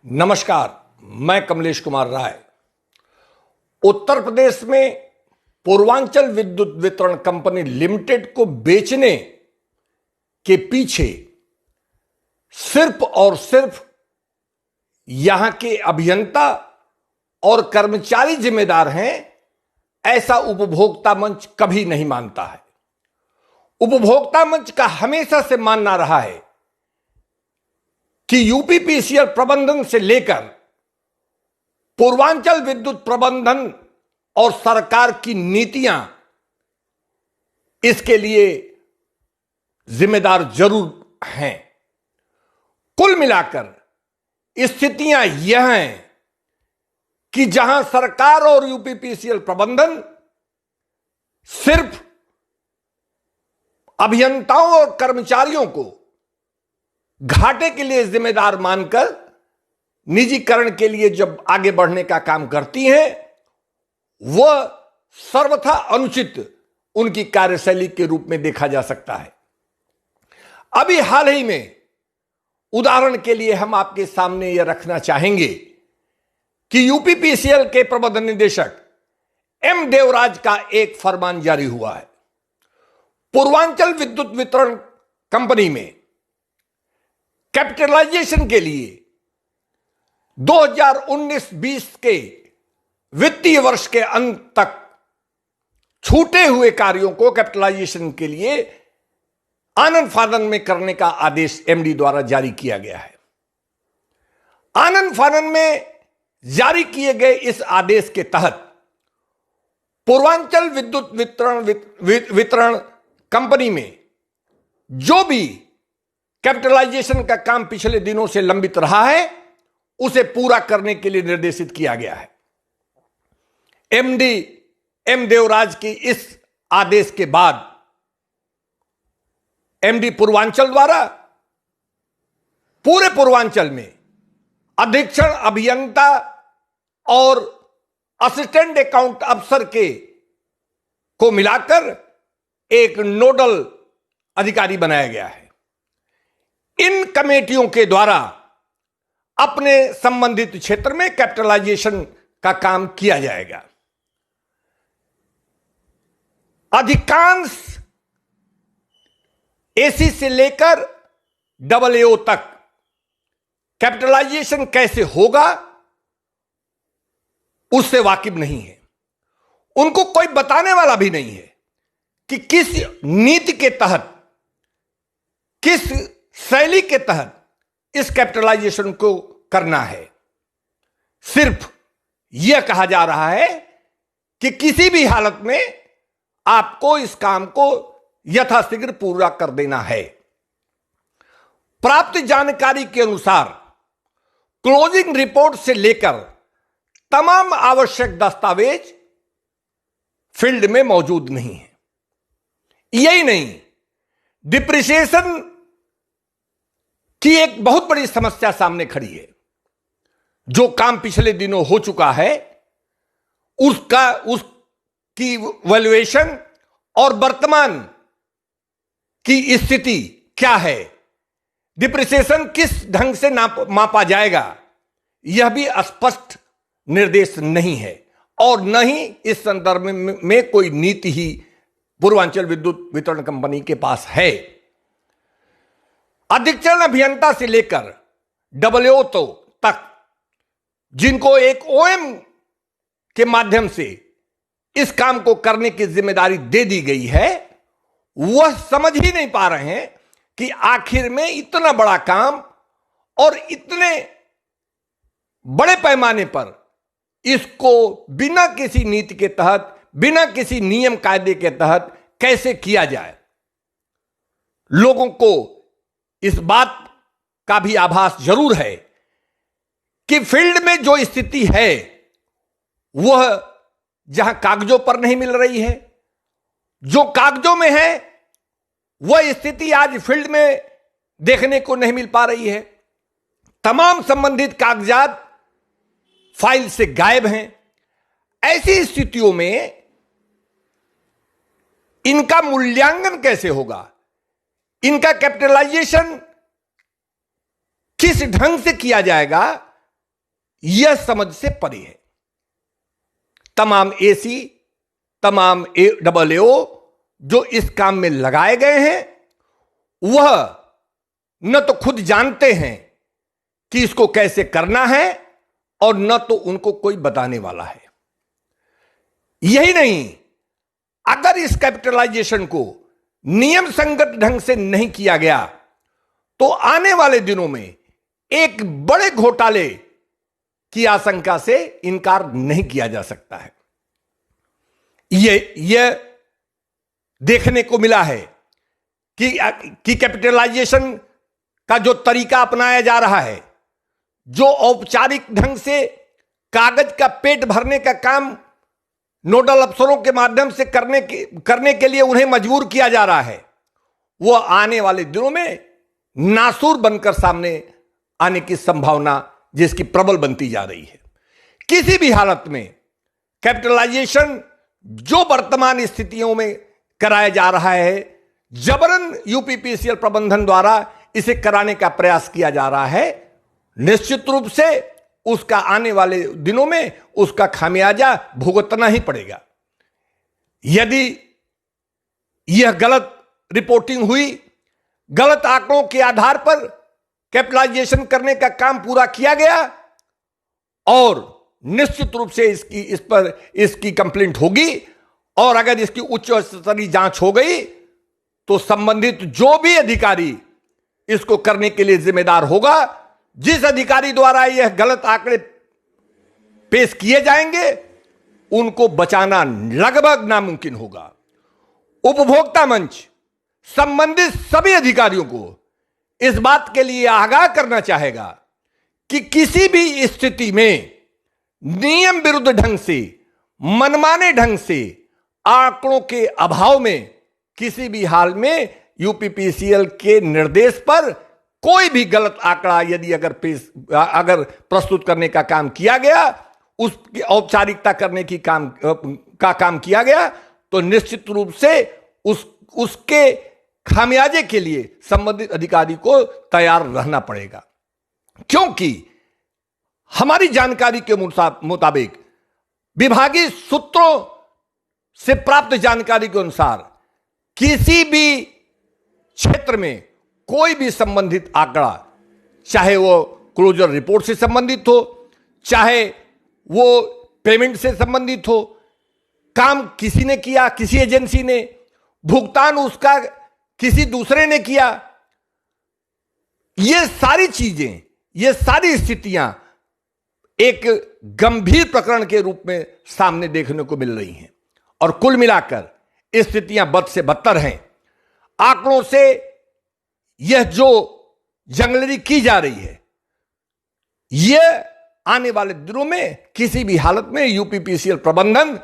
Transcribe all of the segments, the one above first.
नमस्कार, मैं कमलेश कुमार राय। उत्तर प्रदेश में पूर्वांचल विद्युत वितरण कंपनी लिमिटेड को बेचने के पीछे सिर्फ और सिर्फ यहां के अभियंता और कर्मचारी जिम्मेदार हैं, ऐसा उपभोक्ता मंच कभी नहीं मानता है। उपभोक्ता मंच का हमेशा से मानना रहा है कि यूपीपीसीएल प्रबंधन से लेकर पूर्वांचल विद्युत प्रबंधन और सरकार की नीतियां इसके लिए जिम्मेदार जरूर हैं। कुल मिलाकर स्थितियां यह हैं कि जहां सरकार और यूपीपीसीएल प्रबंधन सिर्फ अभियंताओं और कर्मचारियों को घाटे के लिए जिम्मेदार मानकर निजीकरण के लिए जब आगे बढ़ने का काम करती हैं, वह सर्वथा अनुचित उनकी कार्यशैली के रूप में देखा जा सकता है। अभी हाल ही में उदाहरण के लिए हम आपके सामने यह रखना चाहेंगे कि यूपीपीसीएल के प्रबंध निदेशक एम देवराज का एक फरमान जारी हुआ है। पूर्वांचल विद्युत वितरण कंपनी में कैपिटलाइजेशन के लिए 2019-20 के वित्तीय वर्ष के अंत तक छूटे हुए कार्यों को कैपिटलाइजेशन के लिए आनन फानन में करने का आदेश एमडी द्वारा जारी किया गया है। आनन फानन में जारी किए गए इस आदेश के तहत पूर्वांचल विद्युत वितरण कंपनी में जो भी कैपिटलाइजेशन का काम पिछले दिनों से लंबित रहा है, उसे पूरा करने के लिए निर्देशित किया गया है। एमडी एम देवराज की इस आदेश के बाद एमडी पूर्वांचल द्वारा पूरे पूर्वांचल में अधीक्षण अभियंता और असिस्टेंट अकाउंट अफसर को मिलाकर एक नोडल अधिकारी बनाया गया है। इन कमेटियों के द्वारा अपने संबंधित क्षेत्र में कैपिटलाइजेशन का काम किया जाएगा। अधिकांश एसी से लेकर AA तक कैपिटलाइजेशन कैसे होगा उससे वाकिफ नहीं है। उनको कोई बताने वाला भी नहीं है कि किस नीति के तहत, किस शैली के तहत इस कैपिटलाइजेशन को करना है। सिर्फ यह कहा जा रहा है कि किसी भी हालत में आपको इस काम को यथाशीघ्र पूरा कर देना है। प्राप्त जानकारी के अनुसार क्लोजिंग रिपोर्ट से लेकर तमाम आवश्यक दस्तावेज फील्ड में मौजूद नहीं है। यही नहीं, डिप्रिसिएशन की एक बहुत बड़ी समस्या सामने खड़ी है। जो काम पिछले दिनों हो चुका है उसकी वैल्यूएशन और वर्तमान की स्थिति क्या है, डिप्रिसिएशन किस ढंग से मापा जाएगा, यह भी स्पष्ट निर्देश नहीं है और न ही इस संदर्भ में कोई नीति ही पूर्वांचल विद्युत वितरण कंपनी के पास है। अधीक्षण अभियंता से लेकर AA तक जिनको एक OM के माध्यम से इस काम को करने की जिम्मेदारी दे दी गई है, वह समझ ही नहीं पा रहे हैं कि आखिर में इतना बड़ा काम और इतने बड़े पैमाने पर इसको बिना किसी नीति के तहत, बिना किसी नियम कायदे के तहत कैसे किया जाए। लोगों को इस बात का भी आभास जरूर है कि फील्ड में जो स्थिति है वह जहां कागजों पर नहीं मिल रही है, जो कागजों में है वह स्थिति आज फील्ड में देखने को नहीं मिल पा रही है। तमाम संबंधित कागजात फाइल से गायब हैं। ऐसी स्थितियों में इनका मूल्यांकन कैसे होगा, इनका कैपिटलाइजेशन किस ढंग से किया जाएगा, यह समझ से परे है। तमाम एसी, तमाम AAO जो इस काम में लगाए गए हैं, वह न तो खुद जानते हैं कि इसको कैसे करना है और न तो उनको कोई बताने वाला है। यही नहीं, अगर इस कैपिटलाइजेशन को नियम संगत ढंग से नहीं किया गया तो आने वाले दिनों में एक बड़े घोटाले की आशंका से इनकार नहीं किया जा सकता है। यह देखने को मिला है कि कैपिटलाइजेशन का जो तरीका अपनाया जा रहा है, जो औपचारिक ढंग से कागज का पेट भरने का काम नोडल अफसरों के माध्यम से करने के लिए उन्हें मजबूर किया जा रहा है, वह आने वाले दिनों में नासूर बनकर सामने आने की संभावना जिसकी प्रबल बनती जा रही है। किसी भी हालत में कैपिटलाइजेशन जो वर्तमान स्थितियों में कराया जा रहा है, जबरन यूपीपीसीएल प्रबंधन द्वारा इसे कराने का प्रयास किया जा रहा है, निश्चित रूप से उसका आने वाले दिनों में उसका खामियाजा भुगतना ही पड़ेगा। यदि यह गलत रिपोर्टिंग हुई, गलत आंकड़ों के आधार पर कैपिटलाइजेशन करने का काम पूरा किया गया और निश्चित रूप से इसकी कंप्लेंट होगी और अगर इसकी उच्च स्तरीय जांच हो गई तो संबंधित जो भी अधिकारी इसको करने के लिए जिम्मेदार होगा, जिस अधिकारी द्वारा यह गलत आंकड़े पेश किए जाएंगे, उनको बचाना लगभग नामुमकिन होगा। उपभोक्ता मंच संबंधित सभी अधिकारियों को इस बात के लिए आगाह करना चाहेगा कि किसी भी स्थिति में नियम विरुद्ध ढंग से, मनमाने ढंग से, आंकड़ों के अभाव में किसी भी हाल में यूपीपीसीएल के निर्देश पर कोई भी गलत आंकड़ा यदि अगर प्रस्तुत करने का काम किया गया, उसकी औपचारिकता करने की काम किया गया, तो निश्चित रूप से उसके खामियाजे के लिए संबंधित अधिकारी को तैयार रहना पड़ेगा। क्योंकि हमारी जानकारी के मुताबिक, विभागीय सूत्रों से प्राप्त जानकारी के अनुसार, किसी भी क्षेत्र में कोई भी संबंधित आंकड़ा, चाहे वो क्लोजर रिपोर्ट से संबंधित हो, चाहे वो पेमेंट से संबंधित हो, काम किसी ने किया, किसी एजेंसी ने, भुगतान उसका किसी दूसरे ने किया, ये सारी चीजें, ये सारी स्थितियां एक गंभीर प्रकरण के रूप में सामने देखने को मिल रही हैं और कुल मिलाकर स्थितियां बद से बदतर हैं। आंकड़ों से यह जो जंगलरी की जा रही है, यह आने वाले दिनों में किसी भी हालत में यूपीपीसीएल प्रबंधन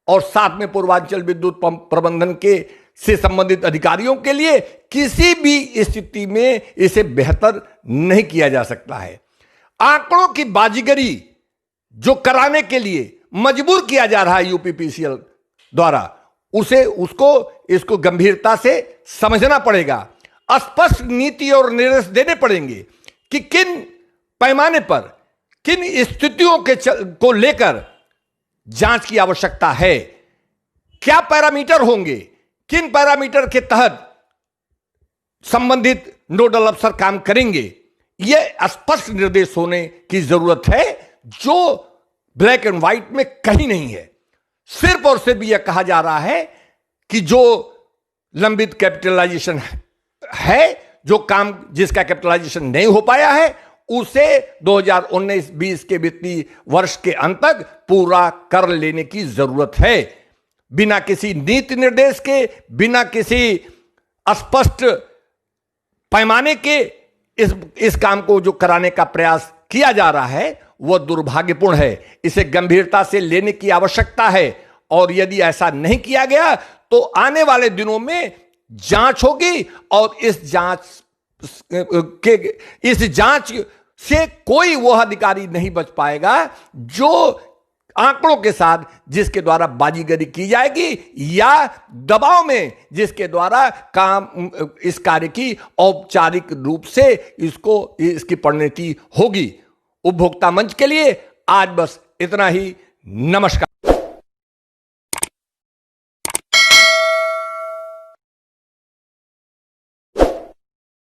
और साथ में पूर्वांचल विद्युत पंप प्रबंधन के से संबंधित अधिकारियों के लिए किसी भी स्थिति में इसे बेहतर नहीं किया जा सकता है। आंकड़ों की बाजीगरी जो कराने के लिए मजबूर किया जा रहा है यूपीपीसीएल द्वारा, इसको गंभीरता से समझना पड़ेगा। स्पष्ट नीति और निर्देश देने पड़ेंगे कि किन पैमाने पर, किन स्थितियों को लेकर जांच की आवश्यकता है, क्या पैरामीटर होंगे, किन पैरामीटर के तहत संबंधित नोडल अफसर काम करेंगे, यह स्पष्ट निर्देश होने की जरूरत है, जो ब्लैक एंड व्हाइट में कहीं नहीं है। सिर्फ और सिर्फ यह कहा जा रहा है कि जो लंबित कैपिटलाइजेशन है, जो काम जिसका कैपिटलाइजेशन नहीं हो पाया है, उसे 2019-20 के वित्तीय वर्ष के अंत तक पूरा कर लेने की जरूरत है। बिना किसी नीति निर्देश के, बिना किसी स्पष्ट पैमाने के इस काम को जो कराने का प्रयास किया जा रहा है, वह दुर्भाग्यपूर्ण है। इसे गंभीरता से लेने की आवश्यकता है और यदि ऐसा नहीं किया गया तो आने वाले दिनों में जांच होगी और इस जांच से कोई वह अधिकारी नहीं बच पाएगा जो आंकड़ों के साथ जिसके द्वारा बाजीगरी की जाएगी या दबाव में जिसके द्वारा इस कार्य की औपचारिक रूप से इसकी परिणति होगी। उपभोक्ता मंच के लिए आज बस इतना ही। नमस्कार।